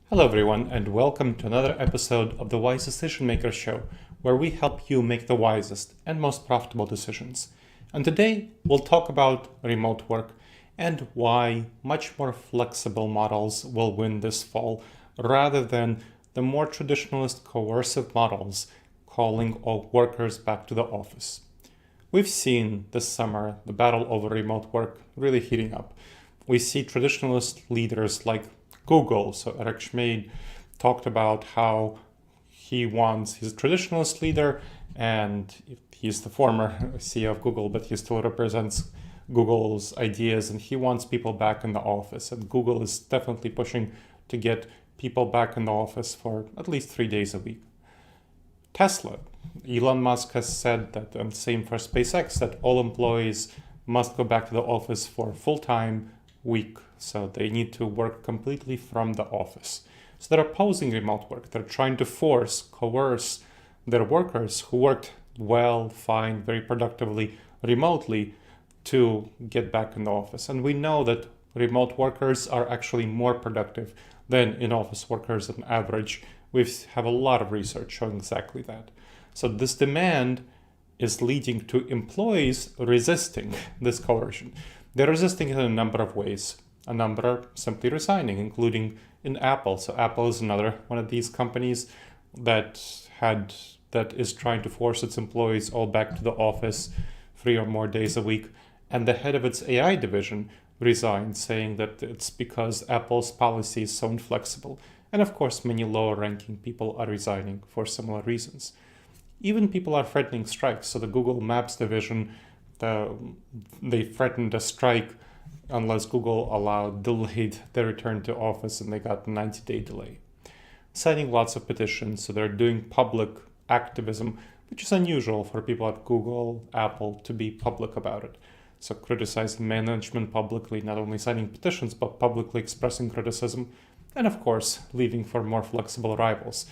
Hello everyone, and welcome to another episode of the Wise Decision Maker Show, where we help you make the wisest and most profitable decisions. And today we'll talk about remote work and why much more flexible models will win this fall rather than the more traditionalist coercive models calling all workers back to the office. We've seen this summer the battle over remote work really heating up. We see traditionalist leaders like Google. So Eric Schmid talked about how he's a traditionalist leader, and he's the former CEO of Google, but he still represents Google's ideas, and he wants people back in the office. And Google is definitely pushing to get people back in the office for at least 3 days a week. Tesla, Elon Musk has said that, and same for SpaceX, that all employees must go back to the office for full-time week. So they need to work completely from the office. So they're opposing remote work. They're trying to coerce their workers who worked well, fine, very productively remotely to get back in the office. And we know that remote workers are actually more productive than in-office workers on average. We have a lot of research showing exactly that. So this demand is leading to employees resisting this coercion. They're resisting it in a number of ways. A number are simply resigning, including in Apple. So Apple is another one of these companies that is trying to force its employees all back to the office 3 or more days a week. And the head of its AI division resigned, saying that it's because Apple's policy is so inflexible. And of course, many lower-ranking people are resigning for similar reasons. Even people are threatening strikes. So the Google Maps division, they threatened a strike unless Google delayed their return to office, and they got a 90-day delay. Signing lots of petitions, so they're doing public activism, which is unusual for people at Google, Apple to be public about it. So criticizing management publicly, not only signing petitions, but publicly expressing criticism, and of course, leaving for more flexible rivals.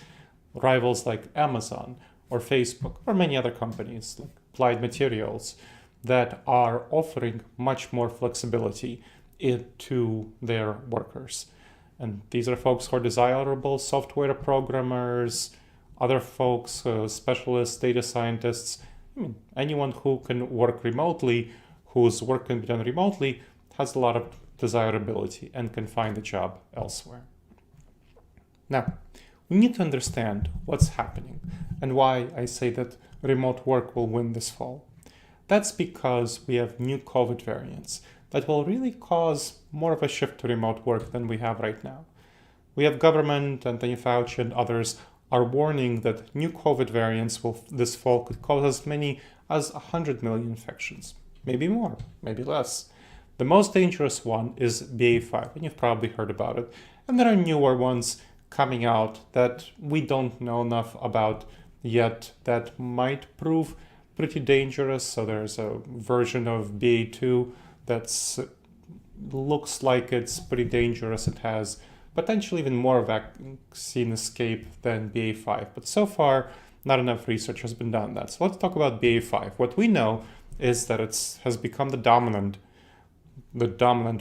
Rivals like Amazon or Facebook or many other companies like Applied Materials that are offering much more flexibility to their workers. And these are folks who are desirable: software programmers, other folks, specialists, data scientists. Anyone who can work remotely, whose work can be done remotely, has a lot of desirability and can find a job elsewhere. Now, we need to understand what's happening and why I say that remote work will win this fall. That's because we have new COVID variants that will really cause more of a shift to remote work than we have right now. We have government, Anthony Fauci and others are warning that new COVID variants this fall could cause as many as 100 million infections. Maybe more, maybe less. The most dangerous one is BA5, and you've probably heard about it. And there are newer ones coming out that we don't know enough about yet that might prove pretty dangerous. So there's a version of BA2 that looks like it's pretty dangerous. It has potentially even more vaccine escape than BA5. But so far, not enough research has been done on that. So let's talk about BA5. What we know is that it has become the dominant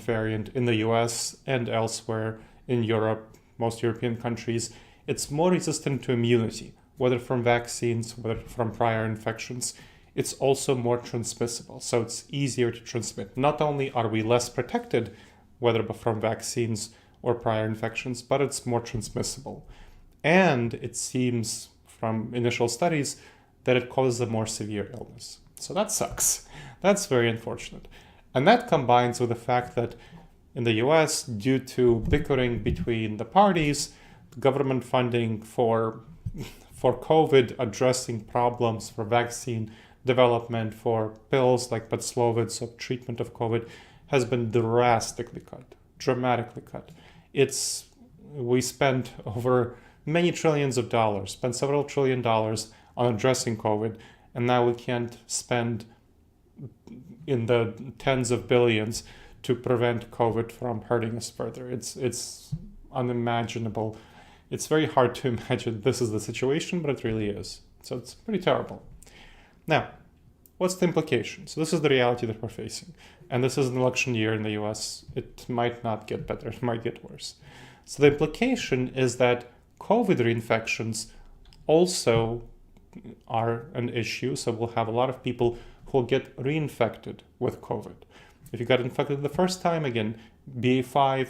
variant in the US and elsewhere in Europe, most European countries. It's more resistant to immunity, whether from vaccines, whether from prior infections. It's also more transmissible, so it's easier to transmit. Not only are we less protected, whether from vaccines or prior infections, but it's more transmissible. And it seems from initial studies that it causes a more severe illness. So that sucks. That's very unfortunate. And that combines with the fact that in the US, due to bickering between the parties, government funding for COVID, addressing problems for vaccine development, for pills like Paxlovid, so treatment of COVID, has been dramatically cut. We spent over many trillions of dollars, spent several $1 trillion on addressing COVID, and now we can't spend in the tens of billions to prevent COVID from hurting us further. It's unimaginable. It's very hard to imagine this is the situation, but it really is. So it's pretty terrible. Now, what's the implication? So this is the reality that we're facing. And this is an election year in the US. It might not get better, it might get worse. So the implication is that COVID reinfections also are an issue. So we'll have a lot of people who will get reinfected with COVID. If you got infected the first time, again, BA5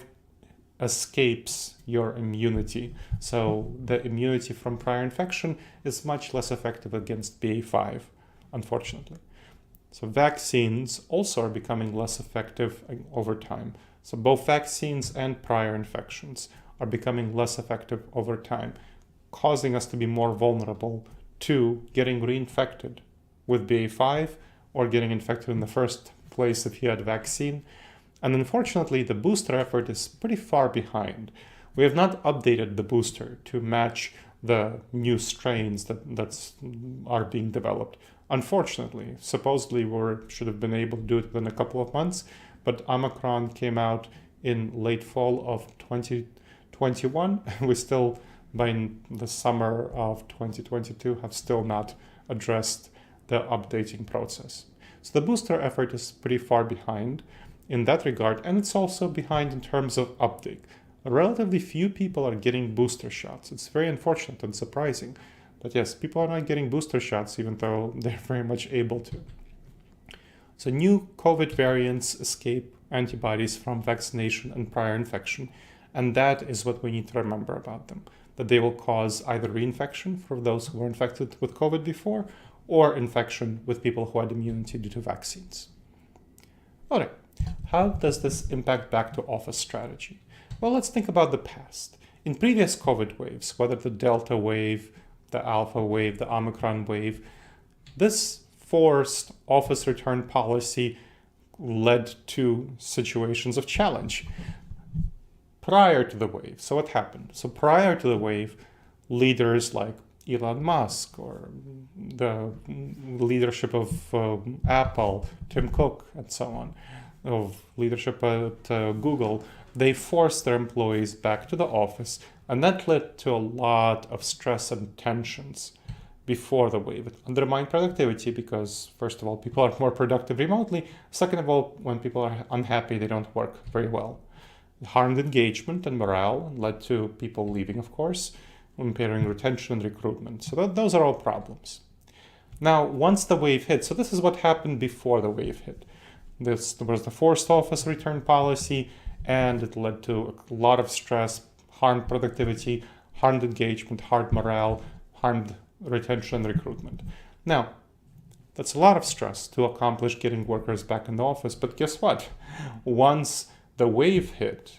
escapes your immunity. So the immunity from prior infection is much less effective against BA5, unfortunately. So vaccines also are becoming less effective over time. So both vaccines and prior infections are becoming less effective over time, causing us to be more vulnerable to getting reinfected with BA5 or getting infected in the first place if you had a vaccine. And unfortunately, the booster effort is pretty far behind. We have not updated the booster to match the new strains that are being developed. Unfortunately, supposedly we should have been able to do it within a couple of months, but Omicron came out in late fall of 2021, and we still, by the summer of 2022, have still not addressed the updating process. So the booster effort is pretty far behind in that regard, and it's also behind in terms of uptake. Relatively few people are getting booster shots. It's very unfortunate and surprising. But yes, people are not getting booster shots even though they're very much able to. So new COVID variants escape antibodies from vaccination and prior infection, and that is what we need to remember about them, that they will cause either reinfection for those who were infected with COVID before, or infection with people who had immunity due to vaccines. All right, how does this impact back to office strategy? Well, let's think about the past. In previous COVID waves, whether the Delta wave, the Alpha wave, the Omicron wave, this forced office return policy led to situations of challenge prior to the wave. So what happened? So prior to the wave, leaders like Elon Musk or the leadership of Apple, Tim Cook, and so on, of leadership at Google, they forced their employees back to the office, and that led to a lot of stress and tensions before the wave. It undermined productivity because, first of all, people are more productive remotely. Second of all, when people are unhappy, they don't work very well. It harmed engagement and morale and led to people leaving, of course, impairing retention and recruitment. So those are all problems. Now, once the wave hit, so this is what happened before the wave hit. There was the forced office return policy, and it led to a lot of stress, harmed productivity, harmed engagement, harmed morale, harmed retention and recruitment. Now, that's a lot of stress to accomplish getting workers back in the office, but guess what? Once the wave hit,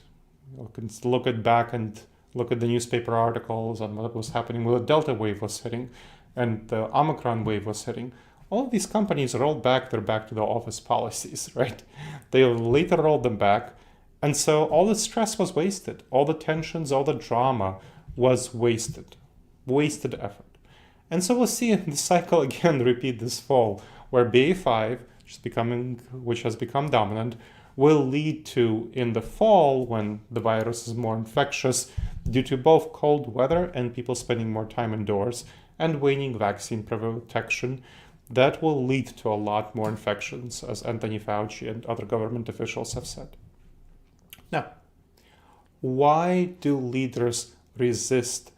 you can look at back and look at the newspaper articles on what was happening when the Delta wave was hitting and the Omicron wave was hitting. All of these companies rolled back their back to the office policies, right? They later rolled them back. And so all the stress was wasted. All the tensions, all the drama was wasted effort. And so we'll see the cycle again repeat this fall, where BA5, which has become dominant, will lead to, in the fall, when the virus is more infectious, due to both cold weather and people spending more time indoors and waning vaccine protection, that will lead to a lot more infections, as Anthony Fauci and other government officials have said. Now, why do leaders resist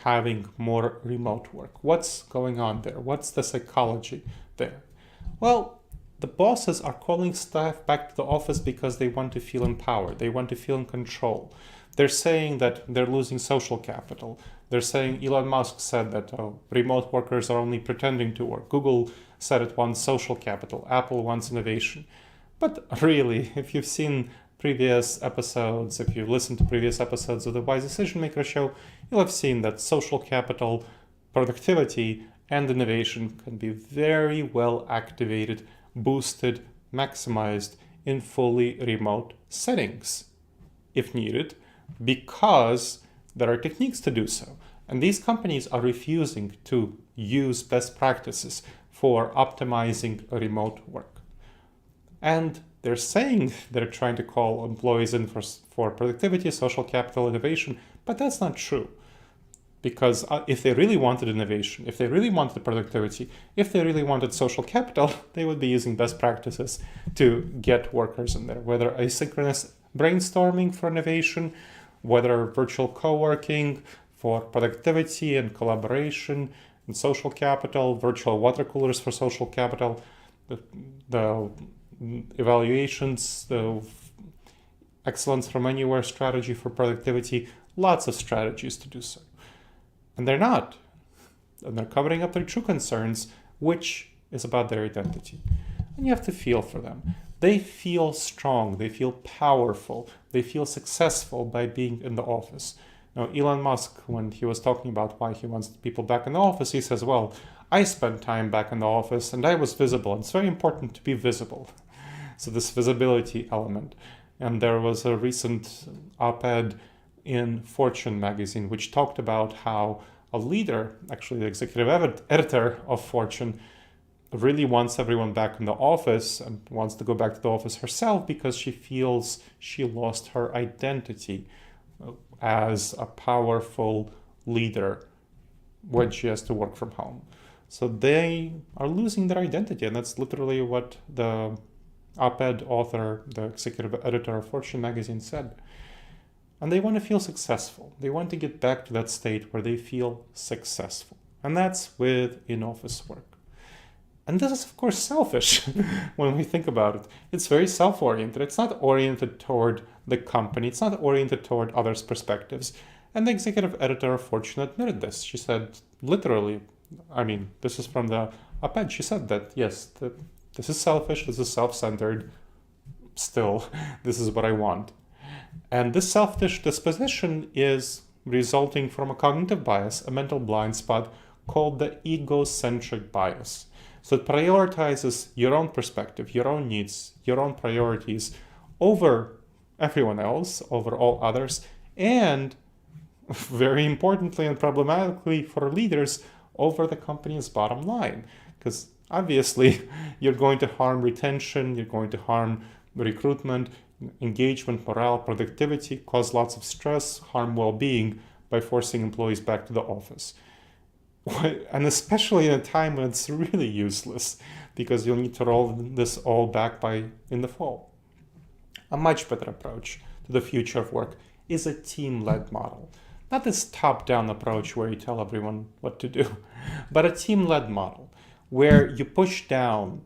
having more remote work? What's going on there? What's the psychology there? Well, the bosses are calling staff back to the office because they want to feel empowered. They want to feel in control. They're saying that they're losing social capital. They're saying, Elon Musk said that remote workers are only pretending to work. Google said it wants social capital. Apple wants innovation. But really, if you've seen previous episodes, if you listen to previous episodes of the Wise Decision Maker Show, you'll have seen that social capital, productivity, and innovation can be very well activated, boosted, maximized in fully remote settings, if needed, because there are techniques to do so. And these companies are refusing to use best practices for optimizing remote work. And they're saying they're trying to call employees in for productivity, social capital, innovation, but that's not true. Because if they really wanted innovation, if they really wanted productivity, if they really wanted social capital, they would be using best practices to get workers in there, whether asynchronous brainstorming for innovation, whether virtual co-working for productivity and collaboration and social capital, virtual water coolers for social capital, the evaluations, the excellence from anywhere strategy for productivity, lots of strategies to do so. And they're not. And they're covering up their true concerns, which is about their identity. And you have to feel for them. They feel strong, they feel powerful, they feel successful by being in the office. Now, Elon Musk, when he was talking about why he wants people back in the office, he says, well, I spent time back in the office and I was visible. It's very important to be visible. So this visibility element. And there was a recent op-ed in Fortune magazine, which talked about how a leader, actually the executive editor of Fortune, really wants everyone back in the office and wants to go back to the office herself because she feels she lost her identity as a powerful leader when she has to work from home. So they are losing their identity, and that's literally what the op-ed author, the executive editor of Fortune magazine said. And they want to feel successful. They want to get back to that state where they feel successful. And that's with in-office work. And this is, of course, selfish when we think about it. It's very self-oriented. It's not oriented toward the company. It's not oriented toward others' perspectives. And the executive editor of Fortune admitted this. She said, literally, this is from the op-ed. She said that, yes, this is selfish, this is self-centered. Still, this is what I want. And this selfish disposition is resulting from a cognitive bias, a mental blind spot called the egocentric bias. So it prioritizes your own perspective, your own needs, your own priorities over everyone else, over all others, and very importantly and problematically for leaders, over the company's bottom line. Because obviously you're going to harm retention, you're going to harm recruitment, engagement, morale, productivity, cause lots of stress, harm well-being by forcing employees back to the office. And especially in a time when it's really useless, because you'll need to roll this all back in the fall. A much better approach to the future of work is a team-led model. Not this top-down approach where you tell everyone what to do, but a team-led model where you push down,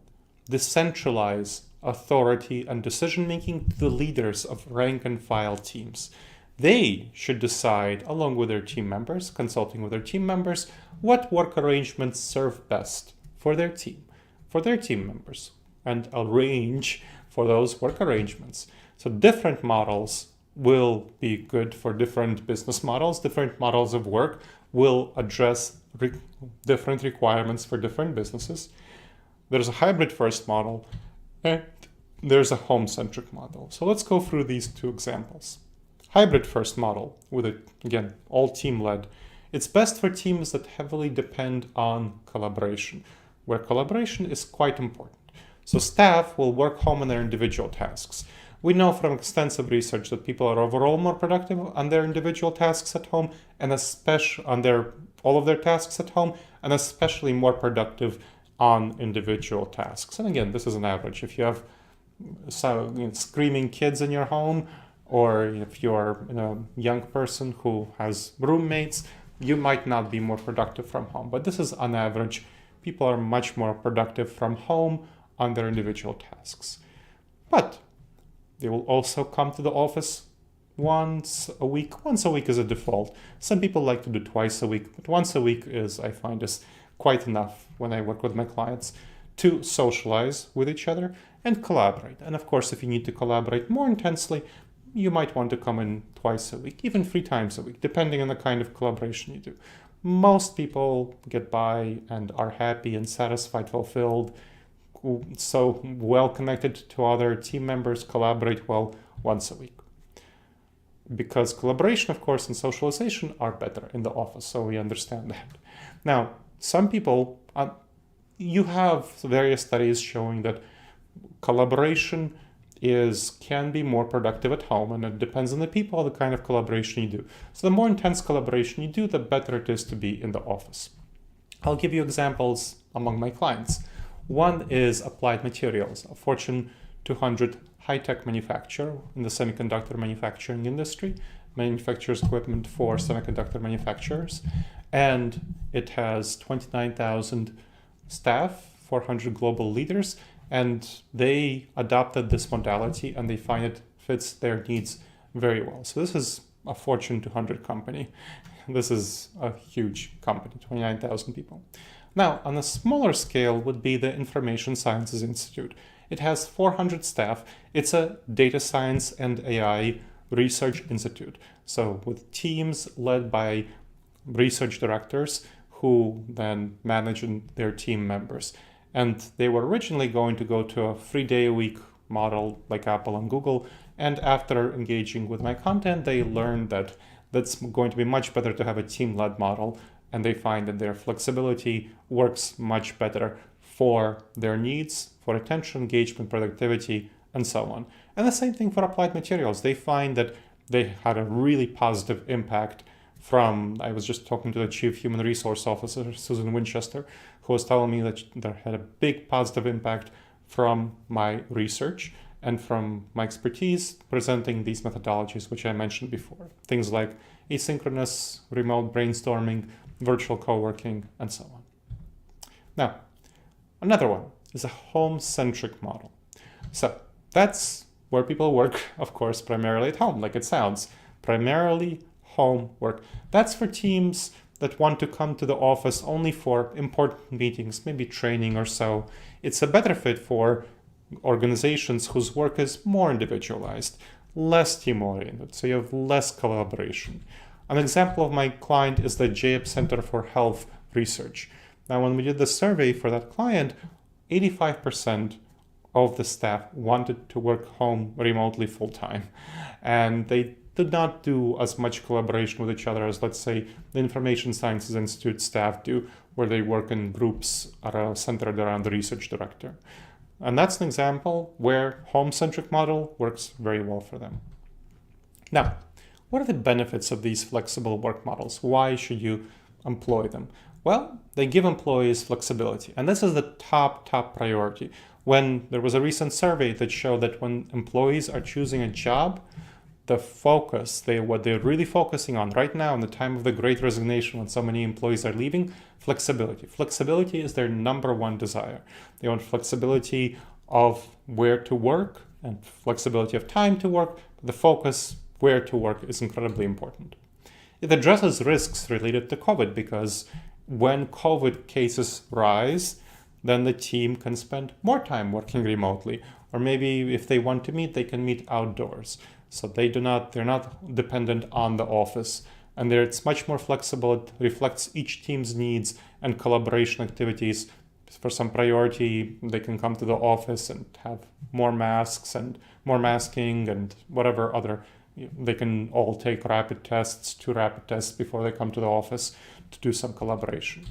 decentralize authority and decision-making to the leaders of rank-and-file teams. They should decide, along with their team members, consulting with their team members, what work arrangements serve best for their team members, and arrange for those work arrangements. So different models will be good for different business models. Different models of work will address different requirements for different businesses. There's a hybrid first model, and there's a home-centric model. So let's go through these two examples. Hybrid first model, with it, again, all team-led. It's best for teams that heavily depend on collaboration, where collaboration is quite important. So staff will work home on their individual tasks. We know from extensive research that people are overall more productive on their individual tasks at home, and especially on all of their tasks at home, and especially more productive on individual tasks. And again, this is an average. If you have screaming kids in your home, or if you're a young person who has roommates, you might not be more productive from home. But this is on average. People are much more productive from home on their individual tasks. But they will also come to the office once a week. Once a week is a default. Some people like to do twice a week, but once a week I find is quite enough when I work with my clients to socialize with each other and collaborate. And of course, if you need to collaborate more intensely, you might want to come in twice a week, even 3 times a week, depending on the kind of collaboration you do. Most people get by and are happy and satisfied, fulfilled, so well connected to other team members, collaborate well once a week. Because collaboration, of course, and socialization are better in the office, so we understand that. Now, some people, you have various studies showing that collaboration can be more productive at home, and it depends on the people, the kind of collaboration you do. So the more intense collaboration you do, the better it is to be in the office. I'll give you examples among my clients. One is Applied Materials, a Fortune 200 high-tech manufacturer in the semiconductor manufacturing industry. manufactures equipment for semiconductor manufacturers, and it has 29,000 staff, 400 global leaders, and they adopted this modality and they find it fits their needs very well. So this is a Fortune 200 company. This is a huge company, 29,000 people. Now, on a smaller scale would be the Information Sciences Institute. It has 400 staff. It's a data science and AI research institute. So with teams led by research directors who then manage their team members. And they were originally going to go to a 3-day-a-week model like Apple and Google. And after engaging with my content, they learned that that's going to be much better to have a team-led model. And they find that their flexibility works much better for their needs, for attention, engagement, productivity, and so on. And the same thing for applied materials. They find that they had a really positive impact from, I was just talking to the Chief Human Resource Officer, Susan Winchester, who was telling me that there had a big positive impact from my research and from my expertise presenting these methodologies, which I mentioned before. Things like asynchronous, remote brainstorming, virtual co-working, and so on. Now, another one is a home-centric model. So that's where people work, of course, primarily at home, like it sounds, primarily home work. That's for teams that want to come to the office only for important meetings, maybe training or so. It's a better fit for organizations whose work is more individualized, less team-oriented, so you have less collaboration. An example of my client is the JAP Center for Health Research. Now, when we did the survey for that client, 85% of the staff wanted to work home remotely full-time. And they did not do as much collaboration with each other as, let's say, the Information Sciences Institute staff do, where they work in groups centered around the research director. And that's an example where home-centric model works very well for them. Now, what are the benefits of these flexible work models? Why should you employ them? Well, they give employees flexibility, and this is the top priority. When there was a recent survey that showed that when employees are choosing a job, the focus, what they're really focusing on right now in the time of the Great Resignation when so many employees are leaving, flexibility. Flexibility is their number one desire. They want flexibility of where to work and flexibility of time to work. The focus where to work is incredibly important. It addresses risks related to COVID because when COVID cases rise, then the team can spend more time working remotely. Or maybe if they want to meet, they can meet outdoors. So they're not dependent on the office. And it's much more flexible. It reflects each team's needs and collaboration activities. For some priority, they can come to the office and have more masks and more masking and whatever other. They can all take two rapid tests before they come to the office to do some collaboration.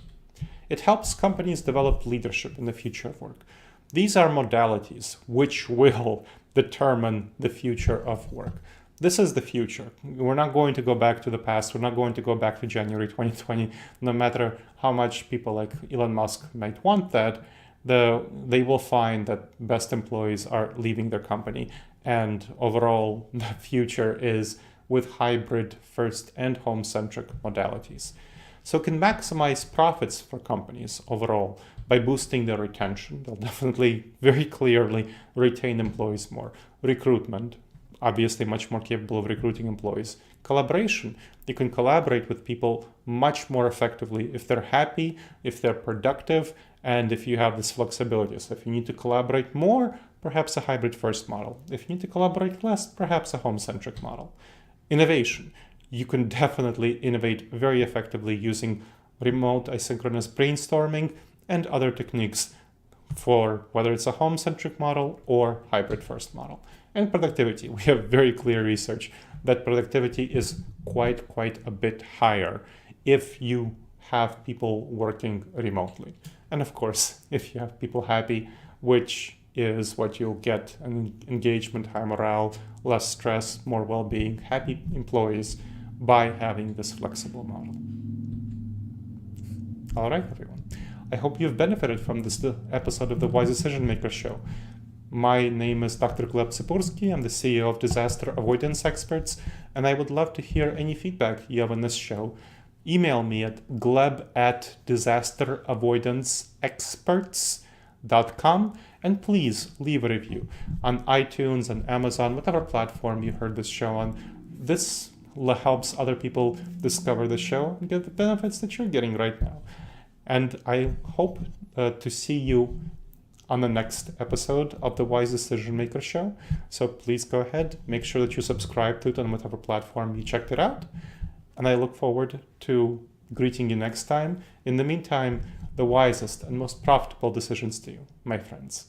It helps companies develop leadership in the future of work. These are modalities which will determine the future of work. This is the future. We're not going to go back to the past. We're not going to go back to January 2020, no matter how much people like Elon Musk might want that. They will find that best employees are leaving their company. And overall, the future is with hybrid first and home-centric modalities. So it can maximize profits for companies overall by boosting their retention. They'll definitely very clearly retain employees more. Recruitment, obviously much more capable of recruiting employees. Collaboration, you can collaborate with people much more effectively if they're happy, if they're productive, and if you have this flexibility. So if you need to collaborate more, perhaps a hybrid first model. If you need to collaborate less, perhaps a home-centric model. Innovation, you can definitely innovate very effectively using remote asynchronous brainstorming and other techniques for whether it's a home-centric model or hybrid first model. And productivity, we have very clear research that productivity is quite a bit higher if you have people working remotely. And of course, if you have people happy, which is what you'll get: an engagement, high morale, less stress, more well-being, happy employees by having this flexible model. All right, everyone. I hope you've benefited from this episode of the Wise Decision Maker Show. My name is Dr. Gleb Tsipursky. I'm the CEO of Disaster Avoidance Experts, and I would love to hear any feedback you have on this show. Email me at gleb@disasteravoidanceexperts.com, and please leave a review on iTunes and Amazon, whatever platform you heard this show on. This helps other people discover the show and get the benefits that you're getting right now. And I hope to see you on the next episode of the Wise Decision Maker Show. So please go ahead, make sure that you subscribe to it on whatever platform you checked it out. And I look forward to greeting you next time. In the meantime, the wisest and most profitable decisions to you, my friends.